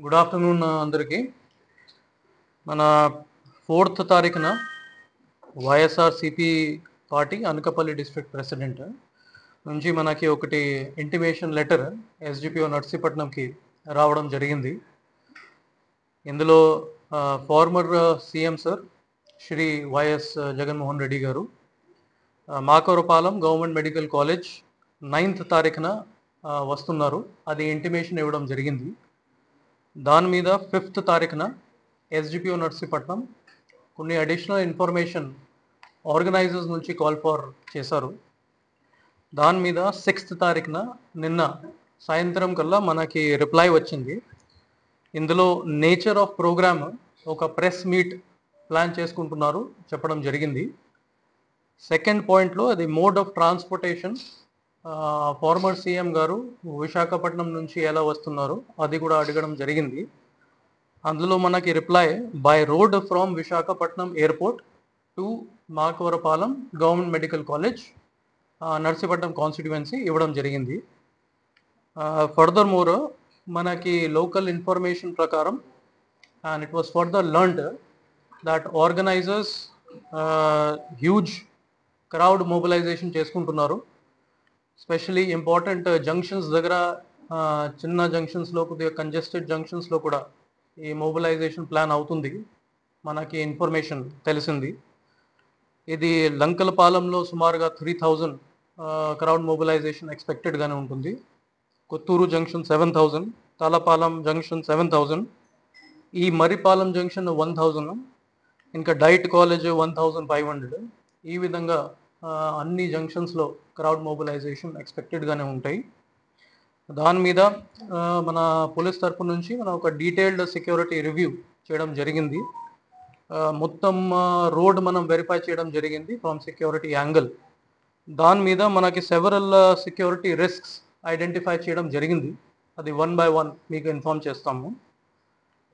Good afternoon అందరికీ. మన 4th తారీఖున YSRCP party Anakapalli district president నుంచి మనకి ఒకటి ఇంటిమేషన్ లెటర్ ఎస్డిపిఓ నర్సీపట్నంకి రావడం జరిగింది. ఇందులో former CM sir Shri Y S Jaganmohan Reddy గారు Makavarapalem government medical college 9th తారీఖున వస్తున్నారు. అది ఇంటిమేషన్ ఇవ్వడం జరిగింది. దాని మీద 5th తారీఖున ఎస్డిపిఓ నర్సీపట్నం కొన్ని అడిషనల్ ఇన్ఫర్మేషన్ ఆర్గనైజర్స్ నుంచి కాల్ ఫార్ చేశారు. దాని మీద 6th తారీఖున నిన్న సాయంత్రం కల్లా మనకి రిప్లై వచ్చింది. ఇందులో నేచర్ ఆఫ్ ప్రోగ్రామ్ ఒక ప్రెస్ మీట్ ప్లాన్ చేసుకుంటున్నారు చెప్పడం జరిగింది. సెకండ్ పాయింట్లో అది mode of transportation, farmer CM గారు విశాఖపట్నం నుంచి ఎలా వస్తున్నారు అది కూడా అడగడం జరిగింది. అందులో మనకి reply by road from Visakhapatnam airport to Makavarapalem government medical college Narsipatnam constituency ఇవ్వడం జరిగింది. ఫర్దర్ మోర్ మనకి లోకల్ ఇన్ఫర్మేషన్ ప్రకారం and it was further learned that organisers huge crowd mobilisation చేసుకుంటున్నారు. స్పెషలీ ఇంపార్టెంట్ జంక్షన్స్ దగ్గర, చిన్న జంక్షన్స్లో, కొద్దిగా కంజెస్టెడ్ జంక్షన్స్లో కూడా ఈ మొబిలైజేషన్ ప్లాన్ అవుతుంది మనకి ఇన్ఫర్మేషన్ తెలిసింది. ఇది లంకలపాలెంలో సుమారుగా 3000 క్రౌడ్ మొబిలైజేషన్ ఎక్స్పెక్టెడ్గానే ఉంటుంది. కొత్తూరు జంక్షన్ 7000, తాళపాలెం జంక్షన్ 7000, ఈ మరిపాలెం జంక్షన్ 1000, ఇంకా డైట్ కాలేజ్ 1500. ఈ విధంగా అన్ని జంక్షన్స్లో క్రౌడ్ మొబిలైజేషన్ ఎక్స్పెక్టెడ్గానే ఉంటాయి. దాని మీద మన పోలీస్ తరపు నుంచి మనం ఒక డీటెయిల్డ్ సెక్యూరిటీ రివ్యూ చేయడం జరిగింది. మొత్తం రోడ్ మనం వెరిఫై చేయడం జరిగింది ఫ్రమ్ సెక్యూరిటీ యాంగిల్. దాని మీద మనకి సెవరల్ సెక్యూరిటీ రిస్క్స్ ఐడెంటిఫై చేయడం జరిగింది. అది 1 by 1 మీకు ఇన్ఫార్మ్ చేస్తాము.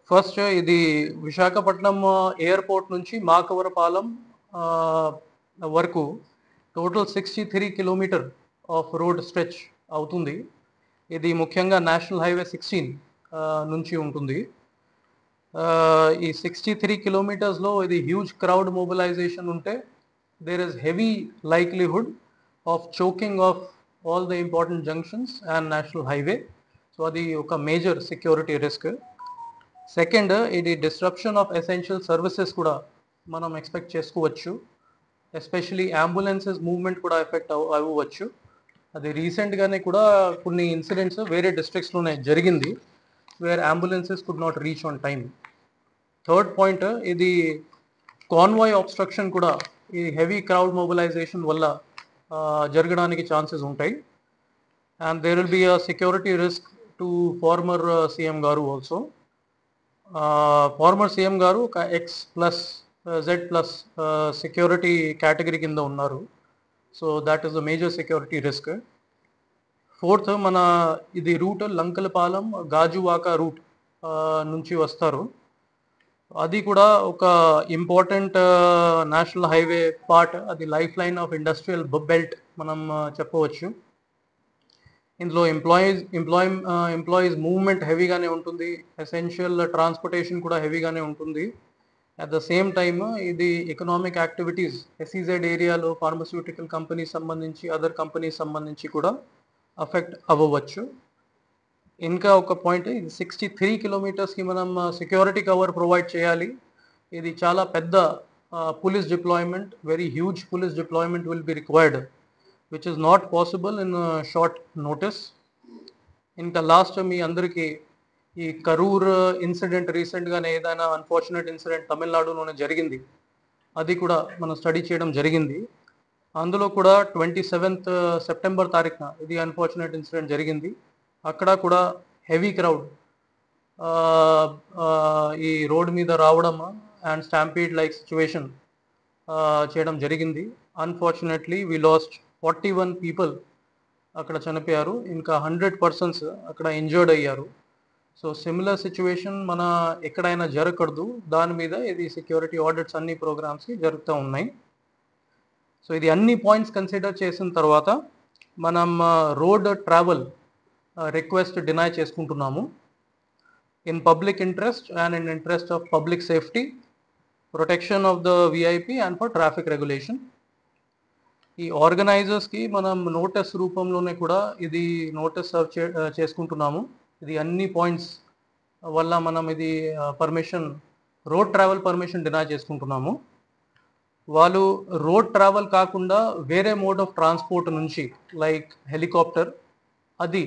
ఫస్ట్, ఇది విశాఖపట్నం ఎయిర్పోర్ట్ నుంచి మాకవరపాలెం వరకు total 63 kilometre of road stretch అవుతుంది. ఇది ముఖ్యంగా నేషనల్ హైవే 16 నుంచి ఉంటుంది. ఈ 63 కిలోమీటర్స్లో ఇది హ్యూజ్ క్రౌడ్ మొబిలైజేషన్ ఉంటే there is heavy likelihood of choking of all the important junctions and national highway. So అది ఒక మేజర్ సెక్యూరిటీ రిస్క్. సెకండ్, ఇది డిస్రప్షన్ ఆఫ్ ఎసెన్షియల్ సర్వీసెస్ కూడా మనం ఎక్స్పెక్ట్ చేసుకోవచ్చు. ఎస్పెషలీ అంబులెన్సెస్ మూవ్మెంట్ కూడా ఎఫెక్ట్ అవ్వచ్చు. అది రీసెంట్గానే కూడా కొన్ని ఇన్సిడెంట్స్ వేరే డిస్ట్రిక్ట్స్లోనే జరిగింది where ambulances could not reach on time. Third point, ఇది కాన్వాయ్ ఆబ్స్ట్రక్షన్ కూడా ఈ హెవీ క్రౌడ్ మొబిలైజేషన్ వల్ల జరగడానికి ఛాన్సెస్ ఉంటాయి. And there will be a security risk to former CM గారు ఆల్సో. ఫార్మర్ సీఎం గారు ఒక X+Z+ సెక్యూరిటీ కేటగిరీ కింద ఉన్నారు. So that is the major security risk. Fourth, మన ఇది రూట్ లంకలపాలెం గాజువాక రూట్ నుంచి వస్తారు. అది కూడా ఒక ఇంపార్టెంట్ నేషనల్ హైవే పార్ట్. అది life line of industrial belt మనం చెప్పవచ్చు. ఇందులో ఎంప్లాయీస్ మూవ్మెంట్ హెవీగానే ఉంటుంది. ఎసెన్షియల్ ట్రాన్స్పోర్టేషన్ కూడా హెవీగానే ఉంటుంది. అట్ ద సేమ్ టైమ్ ఇది ఎకనామిక్ యాక్టివిటీస్ ఎస్ఈజెడ్ ఏరియాలో ఫార్మస్యూటికల్ కంపెనీస్ సంబంధించి, అదర్ కంపెనీస్ సంబంధించి కూడా అఫెక్ట్ అవ్వవచ్చు. ఇంకా ఒక పాయింట్, ఇది 63 కిలోమీటర్స్కి మనం సెక్యూరిటీ కవర్ ప్రొవైడ్ చేయాలి. ఇది చాలా పెద్ద police deployment, very huge police deployment will be required, which is not possible in short notice. ఇంకా లాస్ట్, మీ అందరికీ ఈ కరూర్ ఇన్సిడెంట్ రీసెంట్గానే ఏదైనా అన్ఫార్చునేట్ ఇన్సిడెంట్ తమిళనాడులోనే జరిగింది, అది కూడా మనం స్టడీ చేయడం జరిగింది. అందులో కూడా 27th సెప్టెంబర్ తారీఖున ఇది అన్ఫార్చునేట్ ఇన్సిడెంట్ జరిగింది. అక్కడ కూడా హెవీ క్రౌడ్ ఈ రోడ్ మీద రావడం అండ్ స్టాంపీడ్ లైక్ సిచ్యువేషన్ చేయడం జరిగింది. అన్ఫార్చునేట్లీ వీ లాస్ట్ 41 పీపుల్ అక్కడ చనిపోయారు. ఇంకా 100 పర్సన్స్ అక్కడ ఇంజర్డ్ అయ్యారు. సో సిమిలర్ సిచ్యువేషన్ మన ఎక్కడైనా జరగకూడదు, దాని మీద ఇది సెక్యూరిటీ ఆడిట్స్ అన్ని ప్రోగ్రామ్స్కి జరుగుతూ ఉన్నాయి. సో ఇది అన్ని పాయింట్స్ కన్సిడర్ చేసిన తర్వాత మనం రోడ్ ట్రావెల్ రిక్వెస్ట్ డినై చేసుకుంటున్నాము. in public interest and in interest of public safety, protection of the VIP and for traffic regulation. ఈ ఆర్గనైజర్స్కి మనం నోటీస్ రూపంలోనే కూడా ఇది నోటీస్ సర్వ్ చేసుకుంటున్నాము. ఇది అన్ని పాయింట్స్ వల్ల మనం ఇది permission, road travel permission deny చేసుకుంటున్నాము. వాళ్ళు రోడ్ ట్రావెల్ కాకుండా వేరే మోడ్ ఆఫ్ ట్రాన్స్పోర్ట్ నుంచి లైక్ హెలికాప్టర్ అది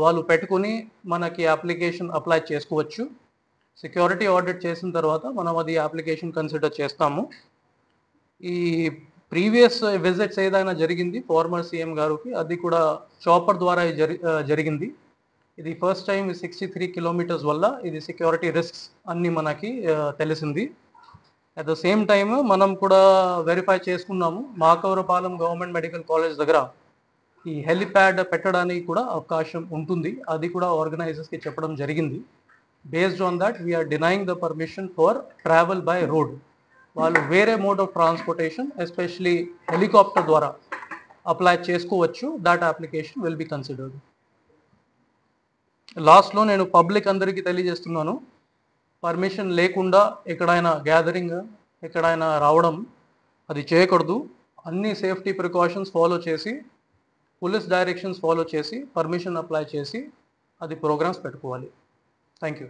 వాళ్ళు పెట్టుకుని మనకి అప్లికేషన్ అప్లై చేసుకోవచ్చు. సెక్యూరిటీ ఆడిట్ చేసిన తర్వాత మనం అది అప్లికేషన్ కన్సిడర్ చేస్తాము. ఈ ప్రీవియస్ విజిట్స్ ఏదైనా జరిగింది ఫార్మర్ సీఎం గారికి, అది కూడా చాపర్ ద్వారా జరిగింది. ఇది ఫస్ట్ టైం 63 కిలోమీటర్స్ వల్ల ఇది సెక్యూరిటీ రిస్క్స్ అన్నీ మనకి తెలిసింది. అట్ ద సేమ్ టైమ్ మనం కూడా వెరిఫై చేసుకున్నాము, మాకవరపాలెం గవర్నమెంట్ మెడికల్ కాలేజ్ దగ్గర ఈ హెలిప్యాడ్ పెట్టడానికి కూడా అవకాశం ఉంటుంది. అది కూడా ఆర్గనైజర్స్కి చెప్పడం జరిగింది. Based on that we are denying the permission for travel by road. వాళ్ళు వేరే mode of transportation especially helicopter ద్వారా అప్లై చేసుకోవచ్చు. That application will be considered. లాస్ట్లో నేను పబ్లిక్ అందరికీ తెలియజేస్తున్నాను, పర్మిషన్ లేకుండా ఎక్కడైనా గ్యాదరింగ్, ఎక్కడైనా రావడం అది చేయకూడదు. అన్ని సేఫ్టీ ప్రికాషన్స్ ఫాలో చేసి, పోలీస్ డైరెక్షన్స్ ఫాలో చేసి, పర్మిషన్ అప్లై చేసి అది ప్రోగ్రామ్స్ పెట్టుకోవాలి. Thank you.